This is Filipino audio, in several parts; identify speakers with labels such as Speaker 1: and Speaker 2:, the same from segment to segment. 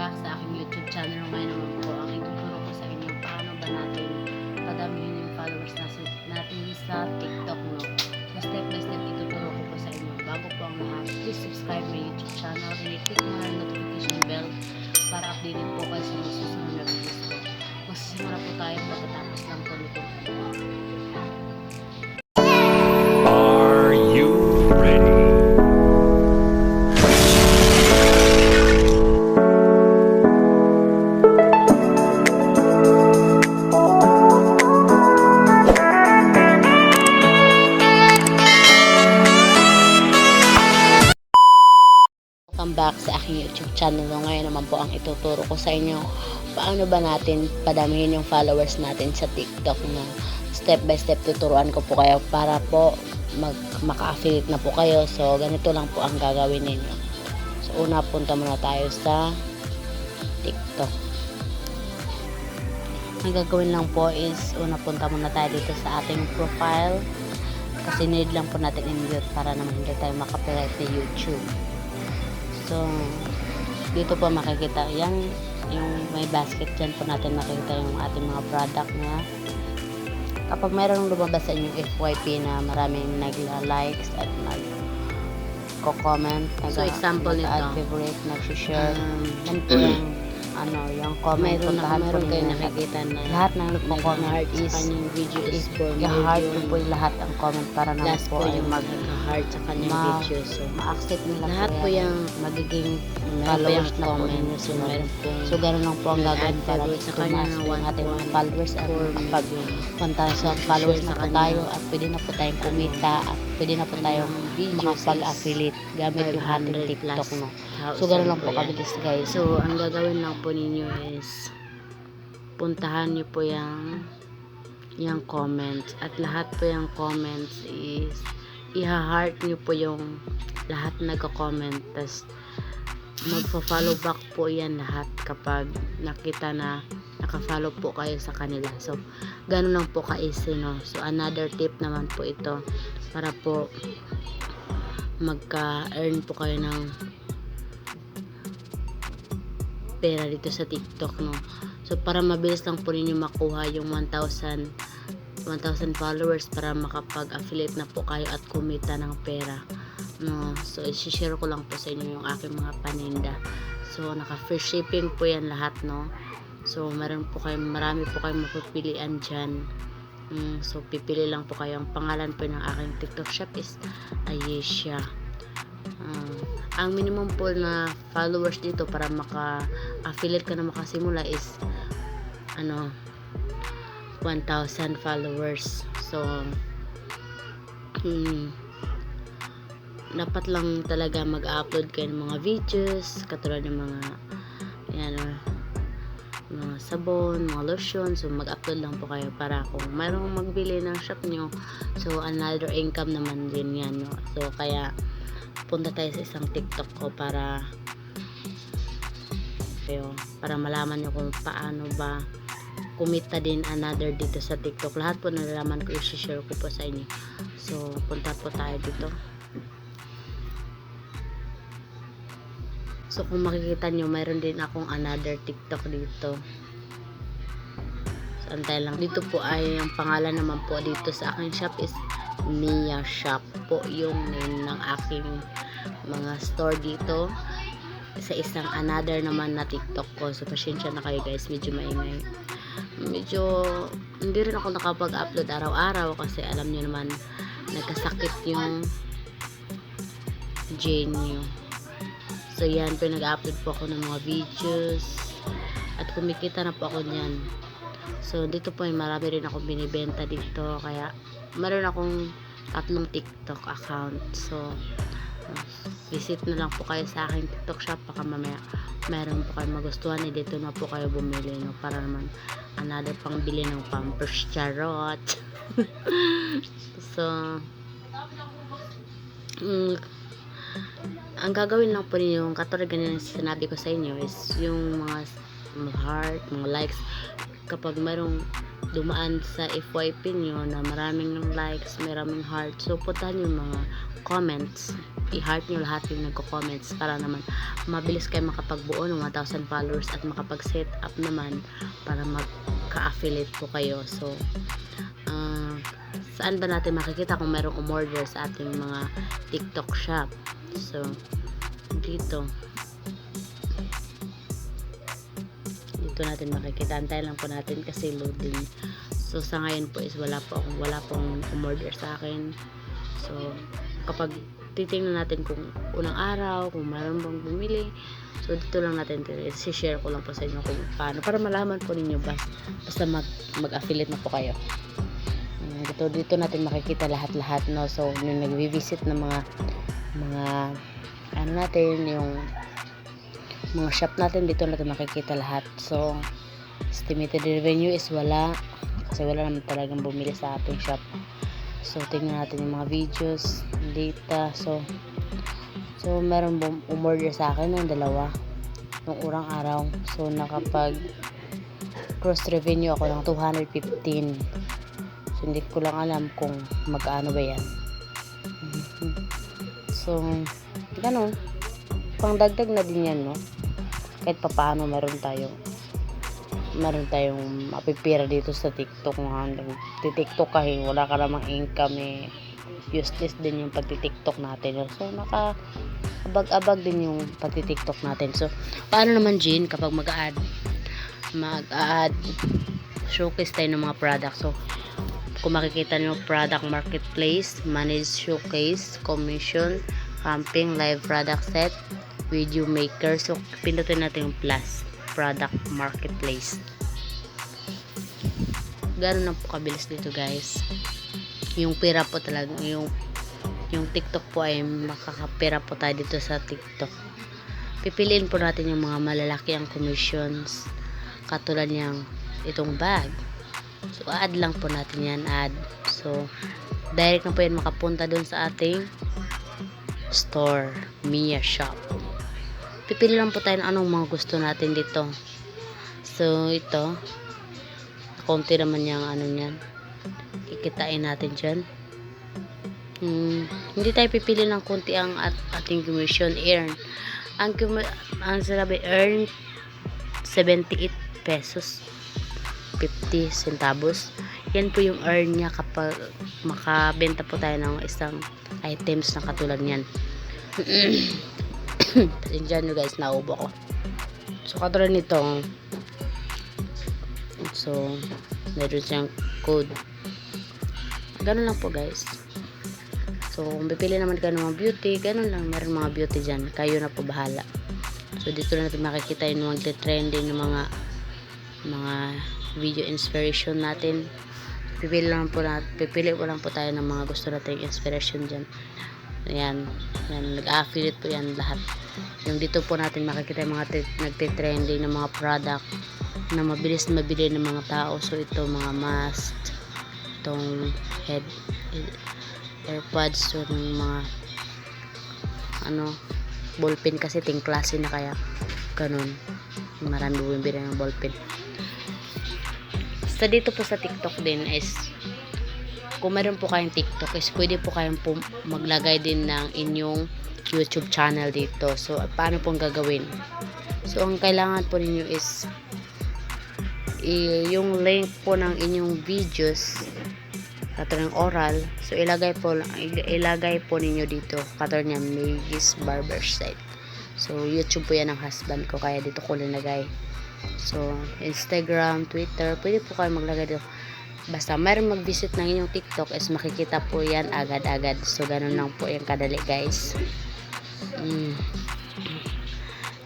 Speaker 1: back sa aking YouTube channel. Ngayon naman po ang ituturo ko sa inyo paano ba natin padamihin yung followers natin sa TikTok, no? So step by step ituturo ko po sa inyo. Bago po ang lahat, please subscribe my YouTube channel and i-click mo na yung notification bell para updated po kayo sa mga susunod na videos ko. Magsisimula po tayo pagkatapos lang po nito.
Speaker 2: Are you ready?
Speaker 1: Welcome back sa aking YouTube channel. Ngayon naman po ang ituturo ko sa inyo paano ba natin padamihin yung followers natin sa TikTok, na step by step tuturuan ko po kayo para po maka-affiliate na po kayo. So ganito lang po ang gagawin ninyo. So una, punta muna tayo sa TikTok. Ang gagawin lang po is una, punta muna tayo dito sa ating profile, kasi need lang po natin i-mute para naman hindi tayo makapirate sa YouTube. So, dito po makikita yan, yung may basket dyan po natin makikita yung ating mga product na kapag mayroong lumabas sa inyong FYP na maraming nagla-likes at nag-comment, So, example nito, favorite, nag-share, yan po yung comment, puntahan po
Speaker 3: meron kayo
Speaker 1: ninyo.
Speaker 3: nakikita na
Speaker 1: Lahat ng nagpo-comment
Speaker 3: nag-heart
Speaker 1: is
Speaker 3: sa kanyang video is for
Speaker 1: i-heart
Speaker 3: more
Speaker 1: po yung lahat ang comment para naman
Speaker 3: last
Speaker 1: po
Speaker 3: po
Speaker 1: ay
Speaker 3: yung mag-heart sa kanyang video. So,
Speaker 1: ma-accept nila
Speaker 3: lahat po yung
Speaker 1: magiging
Speaker 3: meron pa
Speaker 1: followers
Speaker 3: yung
Speaker 1: na po
Speaker 3: comment.
Speaker 1: ninyo.
Speaker 3: So, meron po
Speaker 1: So, ganun lang po ang gagawin para
Speaker 3: favorite sa kanya
Speaker 1: tumaas
Speaker 3: ng
Speaker 1: po yung ating mga followers at
Speaker 3: 1.4
Speaker 1: pag
Speaker 3: million.
Speaker 1: 1,000 followers na
Speaker 3: sa
Speaker 1: po
Speaker 3: kanya
Speaker 1: tayo at pwede na po tayong kumita at pwede na po tayong makapag-affiliate gamit yung ating TikTok, no? So, ganun lang po kabilis, guys.
Speaker 3: So, ang gagawin lang po ninyo is puntahan nyo po yung comments, at lahat po yung comments is i-heart nyo po yung lahat na nagko-comment, tas magpa-follow back po yan lahat kapag nakita na naka-follow po kayo sa kanila. So, ganun lang po ka-easy, no? So, another tip naman po ito para po magka-earn po kayo ng pera dito sa TikTok, no? So, para mabilis lang po ninyo makuha yung 1,000 followers para makapag-affiliate na po kayo at kumita ng pera, no? So, i-share ko lang po sa inyo yung aking mga paninda. So, naka-free shipping po yan lahat, no? So, marami po kayong mapipilian dyan. So, pipili lang po kayo. Ang pangalan po ng aking TikTok shop is Ayesha. Ang minimum po na followers dito para maka-affiliate ka na makasimula is 1,000 followers. So, dapat lang talaga mag-upload kayo ng mga videos katulad ng mga mga sabon, mga lotion. So, mag-upload lang po kayo para kung mayroong magbili ng shop nyo, so another income naman din yan, no? So, kaya punta tayo sa isang TikTok ko para malaman nyo kung paano ba kumita din another dito sa TikTok. Lahat po nalalaman ko, i-share ko po sa inyo. So, punta po tayo dito. So, kung makikita nyo, mayroon din akong another TikTok dito. So, antay lang. Dito po ay, ang pangalan naman po dito sa aking shop is Mia Shop po yung name ng aking mga store dito sa isang another naman na TikTok ko. So, pasensya na kayo, guys, medyo maingay. Medyo hindi rin ako nakapag-upload araw-araw kasi alam nyo naman nagkasakit yung Jenny. So, yan po, nag-upload po ako ng mga videos at kumikita na po ako niyan. So, dito po ay marami rin akong binibenta dito, kaya meron akong 3 TikTok account. So, visit na lang po kayo sa aking TikTok shop. Baka mamaya meron po kayo magustuhan, dito na po kayo bumili, no? Para naman another pang bili ng Pampers, charot. So, ang gagawin lang po ninyo, katulad ganyan sinabi ko sa inyo, is yung mga heart, mga likes. Kapag merong dumaan sa FYP nyo na maraming likes, maraming heart, so puntahan yung mga comments, i-heart nyo lahat yung nagko-comments para naman mabilis kayo makapagbuo ng 1,000 followers at makapag-set up naman para magka-affiliate po kayo. So saan ba natin makikita kung merong umorder sa ating mga TikTok shop? So dito natin makikita. Antay lang po natin kasi loading. So sa ngayon po is wala pong umorder sa akin. So kapag titingnan natin kung unang araw, kung mayroon bang bumili, so dito lang natin i-share ko lang po sa inyo kung paano, para malaman po ninyo basta mag-affiliate na po kayo. Dito natin makikita lahat no. So yung nagvi-visit ng mga ano natin, yung mga shop natin, dito natin makikita lahat. So estimated revenue is wala kasi wala naman talagang bumili sa ating shop. So tingnan natin yung mga videos, data. So meron umorder sa akin ng 2 nung urang araw. So nakapag cross revenue ako ng 215. So hindi ko lang alam kung magkano ba yan. So ganun, pang dagdag na din yan, no? Kahit papaano meron tayong mapipira dito sa TikTok. TikTok kahit wala ka namang income, useless din yung pagti-TikTok natin. So naka-abag din yung pagti-TikTok natin. So paano naman, Jean, kapag mag-add showcase tayo ng mga product? So kung makikita nyo, product marketplace, manage showcase, commission, camping, live product set, video maker. So pindutin natin yung plus, product marketplace. Gano'n na po kabilis dito, guys. Yung pera po talaga, yung TikTok po ay makakapera po tayo dito sa TikTok. Pipiliin po natin yung mga malalaki ang commissions, katulad niyang itong bag. So add lang po natin yan, add. So direct na po yan makapunta dun sa ating store, Mia Shop. Pipili lang po tayo ng anong mga gusto natin dito. So ito, konti naman yung ano niyan, kikitain natin dyan. Hindi tayo pipili ng konti ang ating commission. Ang sabi, earn 78 pesos 50 centavos. Yan po yung earn niya kapag makabenta po tayo ng isang items na katulad niyan. Pasensya nyo, guys, naubo ko. So katulad nito, so meron siyang code. Ganun lang po, guys. So kung pipili naman kayo ng mga beauty, ganun lang, meron mga beauty dyan, kayo na po bahala. So dito na natin makikita yung mga trending ng mga video inspiration natin. Pipili po lang po tayo ng mga gusto nating inspiration dyan. Ayan, nag-affiliate po yan lahat. Yung dito po natin makikita yung mga nagtitrending ng mga product na mabilis mabili ng mga tao. So ito, mga mask, itong airpods, so yung mga ballpen, kasi ting klase na, kaya ganun, marami bumibili ng ballpen. So dito po sa TikTok din is, kung meron po kayong TikTok is pwede po kayong maglagay din ng inyong YouTube channel dito. So paano pong gagawin? So ang kailangan po ninyo is yung link po ng inyong videos, katulad ng oral. So ilagay po ninyo dito, katulad niya, Maggie's Barbershop. So YouTube po yan ng husband ko, kaya dito ko linagay. So Instagram, Twitter, pwede po kayo maglagay dito. Basta mayroon mag-visit ng inyong TikTok is makikita po yan agad-agad. So ganun lang po yung kadali, guys.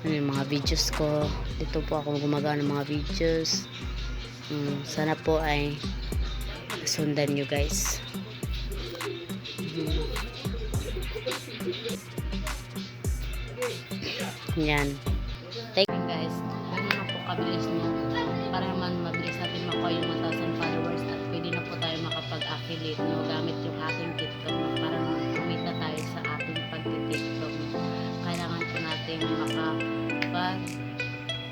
Speaker 3: Yung mga videos ko, dito po ako gumagawa ng mga videos. Sana po ay sundan nyo, guys. Yan. Thank you, guys. Ganun lang po kabilis niya, para naman mabilis natin makuha yung 1,000 followers at pwede na po tayo makapag-affiliate gamit yung ating TikTok para kumita tayo sa ating pag-TikTok. Kailangan po natin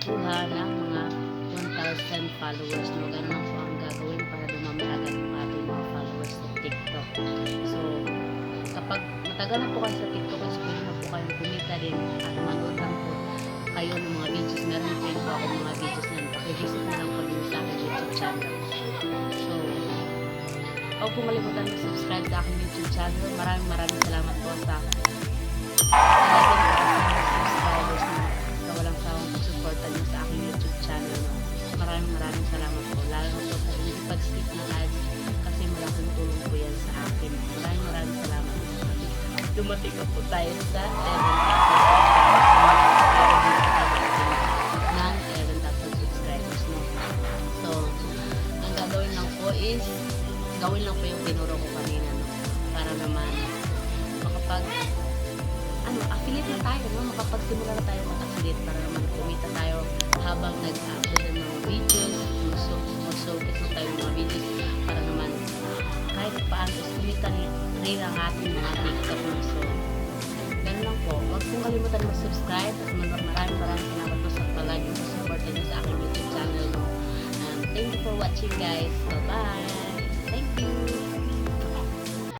Speaker 3: makakuha ng mga 1,000 followers, no? Ganun lang po ang gagawin para dumami agad yung ating mga followers sa TikTok. So, kapag matagal na po kayo sa TikTok, is pwede na po kayong kumita din at manood lang po kayo ng mga videos. Meron din po ako mga videos na pakivisit na lang po din sa aking YouTube channel. So, huwag po malimutan mag-subscribe sa aking YouTube channel. Maraming salamat po sa 11,000 subscribers na walang sawang pagsuporta niyo sa aking YouTube channel. Maraming salamat po. Lalo na po sa hindi pag-skip na ads kasi malaking tulong po yan sa akin. Maraming salamat. Dumating na po tayo sa 11,000 subscribers. No? So, ang gagawin lang po is gawin lang po yung tinuro ko kanina, no? Para naman affiliate na tayo, no? Makapagsimula na tayo mag-affiliate para naman kumita tayo habang nag-upload ng mga videos, mag-showcase na tayo ng mga videos para naman kahit paano kumita rin ang ating mga TikTok. So, ganun lang po. Huwag pong kalimutan mag-subscribe at maraming salamat po sa palagi sa support niyo sa aking YouTube channel. No? Thank you for watching, guys. Bye-bye!